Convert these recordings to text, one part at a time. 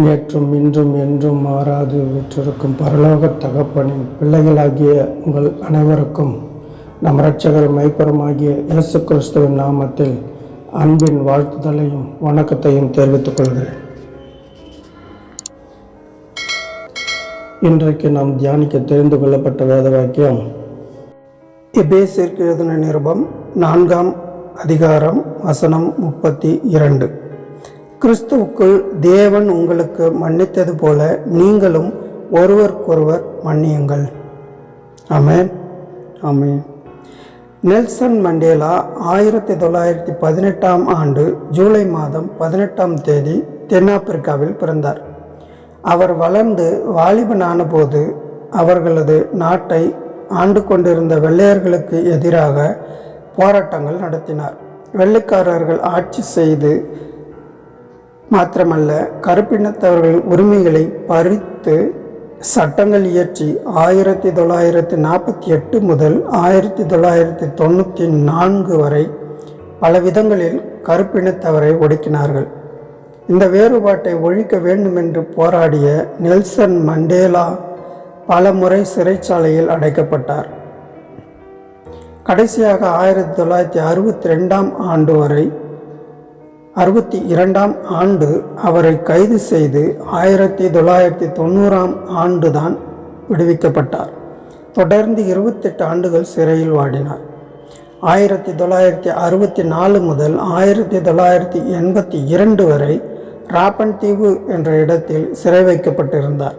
நேற்றும் இன்றும் என்றும் மாறாது வீற்றிருக்கும் பரலோக தகப்பனின் பிள்ளைகளாகிய உங்கள் அனைவருக்கும் நம் இரட்சகர் மெய்ப்பருமாகிய இயேசு கிறிஸ்துவின் நாமத்தில் அன்பின் வாழ்த்துதலையும் வணக்கத்தையும் தெரிவித்துக் கொள்கிறேன். இன்றைக்கு நாம் தியானிக்க தெரிந்து கொள்ளப்பட்ட வேத வாக்கியம் எபேசியருக்கு எழுதின நிருபம் 4ஆம் அதிகாரம் வசனம் 32. கிறிஸ்துவுக்குள் தேவன் உங்களுக்கு மன்னித்தது போல நீங்களும் ஒருவருக்கொருவர் மன்னியுங்கள். ஆமென், ஆமென். நெல்சன் மண்டேலா 1918ஆம் ஆண்டு ஜூலை மாதம் 18ஆம் தேதி தென்னாப்பிரிக்காவில் பிறந்தார். அவர் வளர்ந்து வாலிபனான போது அவர்களது நாட்டை ஆண்டு கொண்டிருந்த வெள்ளையர்களுக்கு எதிராக போராட்டங்கள் நடத்தினார். வெள்ளைக்காரர்கள் ஆட்சி செய்து மாத்திரமல்ல, கருப்பினத்தவர்களின் உரிமைகளை பறித்து சட்டங்கள் இயற்றி 1948 முதல் 1994 வரை பல விதங்களில் கருப்பினத்தவரை ஒடுக்கினார்கள். இந்த வேறுபாட்டை ஒழிக்க வேண்டுமென்று போராடிய நெல்சன் மண்டேலா பல முறை சிறைச்சாலையில் அடைக்கப்பட்டார். கடைசியாக 1962ஆம் ஆண்டு வரை 62ஆம் ஆண்டு அவரை கைது செய்து 1990ஆம் ஆண்டு தான் விடுவிக்கப்பட்டார். தொடர்ந்து 28 ஆண்டுகள் சிறையில் வாடினார். 1964 முதல் 1982 வரை ராப்பன் தீவு என்ற இடத்தில் சிறை வைக்கப்பட்டிருந்தார்.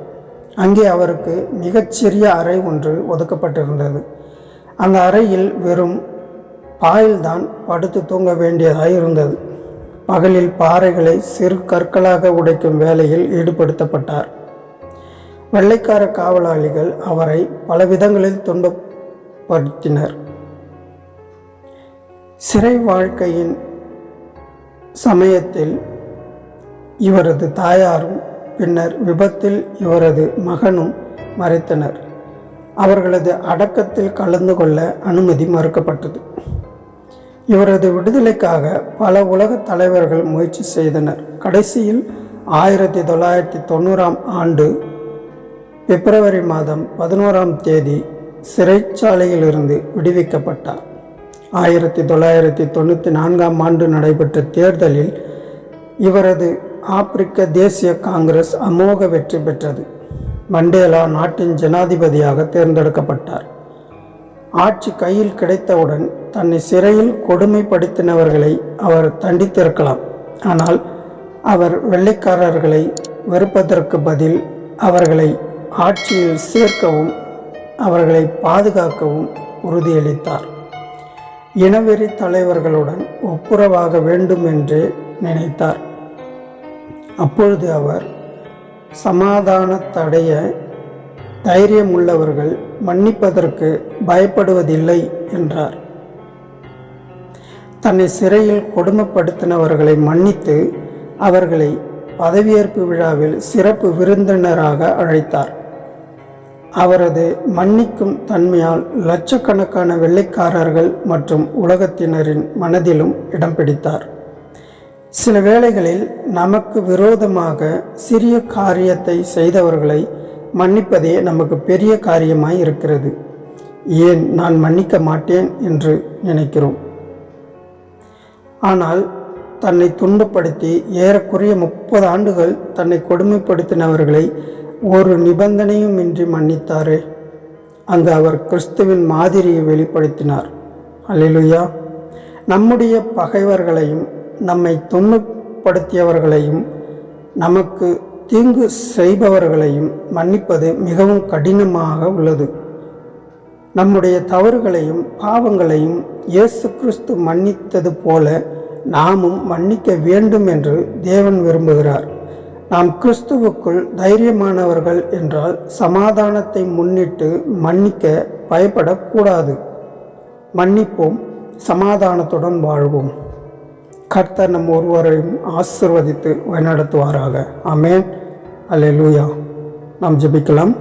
அங்கே அவருக்கு மிகச்சிறிய அறை ஒன்று ஒதுக்கப்பட்டிருந்தது. அந்த அறையில் வெறும் பாயில்தான் படுத்து தூங்க வேண்டியதாய் இருந்தது. பகலில் பாறைகளை சிறு கற்களாக உடைக்கும் வேலையில் ஈடுபடுத்தப்பட்டார். வெள்ளைக்கார காவலாளிகள் அவரை பல விதங்களில் துன்பப்படுத்தினர். சிறை வாழ்க்கையின் சமயத்தில் இவரது தாயாரும் பின்னர் விபத்தில் இவரது மகனும் மறைத்தனர். அவர்களது அடக்கத்தில் கலந்து கொள்ள அனுமதி மறுக்கப்பட்டது. இவரது விடுதலைக்காக பல உலக தலைவர்கள் முயற்சி செய்தனர். கடைசியில் 1990ஆம் ஆண்டு பிப்ரவரி மாதம் 11ஆம் தேதி சிறைச்சாலையிலிருந்து விடுவிக்கப்பட்டார். 1994ஆம் ஆண்டு நடைபெற்ற தேர்தலில் இவரது ஆப்பிரிக்க தேசிய காங்கிரஸ் அமோக வெற்றி பெற்றது. மண்டேலா நாட்டின் ஜனாதிபதியாக தேர்ந்தெடுக்கப்பட்டார். ஆட்சி கையில் கிடைத்தவுடன் தன்னை சிறையில் கொடுமைப்படுத்தினவர்களை அவர் தண்டித்திருக்கலாம். ஆனால் அவர் வெள்ளைக்காரர்களை வெறுப்பதற்கு பதில் அவர்களை ஆட்சியில் சேர்க்கவும் அவர்களை பாதுகாக்கவும் உறுதியளித்தார். இனவெறி தலைவர்களுடன் ஒப்புரவாக வேண்டும் என்று நினைத்தார். அப்பொழுது அவர் சமாதானத்தடைய தைரியம் உள்ளவர்கள் மன்னிப்பதற்கு பயப்படுவதில்லை என்றார். தன்னை சிறையில் கொடுமைப்படுத்தினவர்களை மன்னித்து அவர்களை பதவியேற்பு விழாவில் சிறப்பு விருந்தினராக அழைத்தார். அவரது மன்னிக்கும் தன்மையால் லட்சக்கணக்கான வெள்ளைக்காரர்கள் மற்றும் உலகத்தினரின் மனதிலும் இடம் பிடித்தார். சில வேளைகளில் நமக்கு விரோதமாக சிறிய காரியத்தை செய்தவர்களை மன்னிப்பதே நமக்கு பெரிய காரியமாய் இருக்கிறது. ஏன் நான் மன்னிக்க மாட்டேன் என்று நினைக்கிறோம். ஆனால் தன்னை துன்பப்படுத்தி ஏறக்குறைய 30 ஆண்டுகள் தன்னை கொடுமைப்படுத்தினவர்களை ஒரு நிபந்தனையும் இன்றி மன்னித்தாரே. அங்கு அவர் கிறிஸ்துவின் மாதிரியை வெளிப்படுத்தினார். அல்லேலூயா. நம்முடைய பகைவர்களையும் நம்மை துன்பப்படுத்தியவர்களையும் நமக்கு தீங்கு செய்பவர்களையும் மன்னிப்பது மிகவும் கடினமாக உள்ளது. நம்முடைய தவறுகளையும் பாவங்களையும் இயேசு கிறிஸ்து மன்னித்தது போல நாமும் மன்னிக்க வேண்டும் என்று தேவன் விரும்புகிறார். நாம் கிறிஸ்துவுக்குள் தைரியமானவர்கள் என்றால் சமாதானத்தை முன்னிட்டு மன்னிக்க பயப்படக்கூடாது. மன்னிப்போம், சமாதானத்துடன் வாழ்வோம். கர்த்தர் நம் ஒருவரையும் ஆசீர்வதித்து வழிநடத்துவாராக. ஆமென், அல்லேலூயா. நாம் ஜெபிக்கலாம்.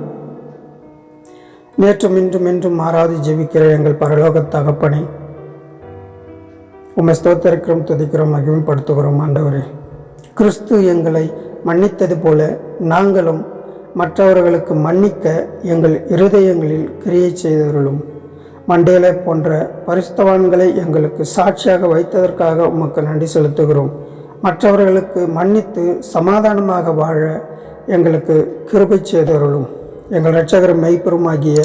நேற்றும் இன்றும் என்றும் மாறாது ஜெபிக்கிற எங்கள் பரலோக தகப்பனே, உம்மை ஸ்தோத்திரிக்கிறோம், துதிக்கிறோம், மகிமைப்படுத்துகிறோம். ஆண்டவரே, கிறிஸ்து எங்களை மன்னித்தது போல நாங்களும் மற்றவர்களுக்கு மன்னிக்க எங்கள் இருதயங்களில் கிரியை செய்தவர்களும் மண்டேலை போன்ற பரிசுத்தவான்களை எங்களுக்கு சாட்சியாக வைத்ததற்காக உமக்கு நன்றி செலுத்துகிறோம். மற்றவர்களுக்கு மன்னித்து சமாதானமாக வாழ எங்களுக்கு கிருபை செய்தவர்களும் எங்கள் இரட்சகர் மெய்ப்பெருமாகிய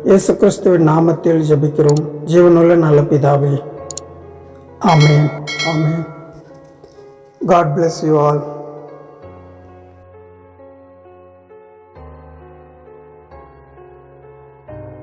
இயேசு கிறிஸ்துவின் நாமத்தில் ஜெபிக்கிறோம் ஜீவனுள்ள நல்ல பிதாவே. ஆமென். ஆமென். God bless you all.